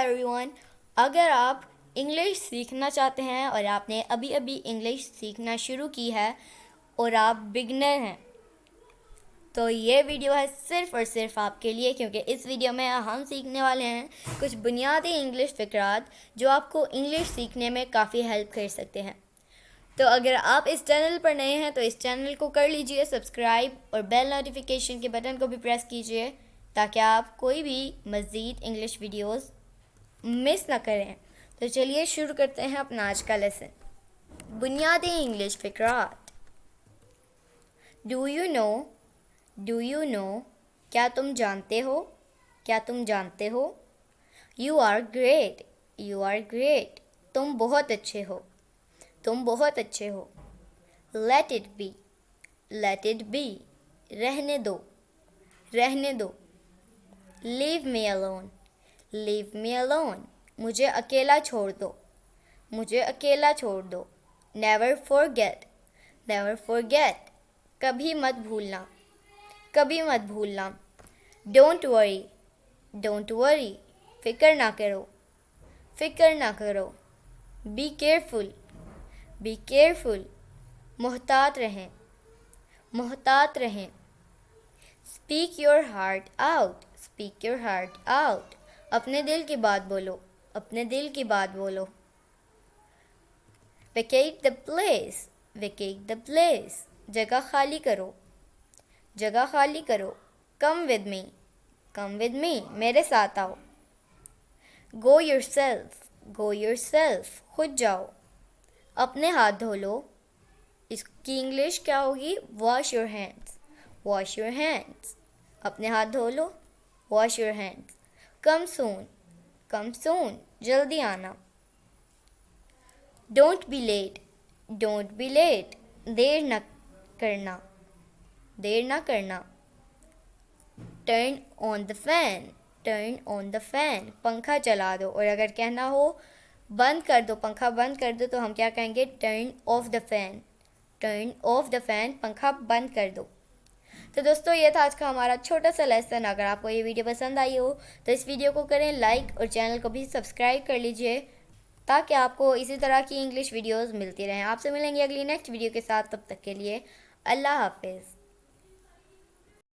Everyone, अगर आप English सीखना चाहते हैं और आपने अभी अभी इंग्लिश सीखना शुरू की है और आप बिगनर हैं तो ये वीडियो है सिर्फ़ और सिर्फ आपके लिए, क्योंकि इस वीडियो में हम सीखने वाले हैं कुछ बुनियादी इंग्लिश फ़िक्रात जो आपको इंग्लिश सीखने में काफ़ी हेल्प कर सकते हैं। तो अगर आप इस चैनल पर नए हैं तो इस चैनल को कर लीजिए सब्सक्राइब और बेल नोटिफिकेशन के बटन को भी प्रेस कीजिए ताकि आप कोई भी मज़ीद इंग्लिश वीडियोस मिस ना करें। तो चलिए शुरू करते हैं अपना आज का लेसन। बुनियादी इंग्लिश फ़िक्रात। डू यू नो, क्या तुम जानते हो, क्या तुम जानते हो। यू आर ग्रेट, तुम बहुत अच्छे हो, तुम बहुत अच्छे हो। लेट इट बी, रहने दो, रहने दो। लीव मी अलोन, मुझे अकेला छोड़ दो, मुझे अकेला छोड़ दो। नेवर फॉरगेट, कभी मत भूलना, कभी मत भूलना। डोंट वरी, फिक्र ना करो, फिक्र ना करो। बी केयरफुल, मोहतात रहें, मोहतात रहें। स्पीक योर हार्ट आउट, अपने दिल की बात बोलो, अपने दिल की बात बोलो। वेकेट द प्लेस, जगह खाली करो, जगह खाली करो। कम विद मी, मेरे साथ आओ। गो योरसेल्फ, खुद जाओ। अपने हाथ धो लो, इसकी इंग्लिश क्या होगी? वॉश योर हैंड्स, अपने हाथ धो लो, वॉश योर हैंड्स। कम सून, जल्दी आना। डोंट बी लेट, देर न करना, देर ना करना। टर्न ऑन द फैन, पंखा चला दो। और अगर कहना हो बंद कर दो, पंखा बंद कर दो, तो हम क्या कहेंगे? टर्न ऑफ द फैन, पंखा बंद कर दो। तो दोस्तों, ये था आज का हमारा छोटा सा लेसन। अगर आपको ये वीडियो पसंद आई हो तो इस वीडियो को करें लाइक और चैनल को भी सब्सक्राइब कर लीजिए ताकि आपको इसी तरह की इंग्लिश वीडियोस मिलती रहें। आपसे मिलेंगे अगली नेक्स्ट वीडियो के साथ, तब तक के लिए अल्लाह हाफिज़।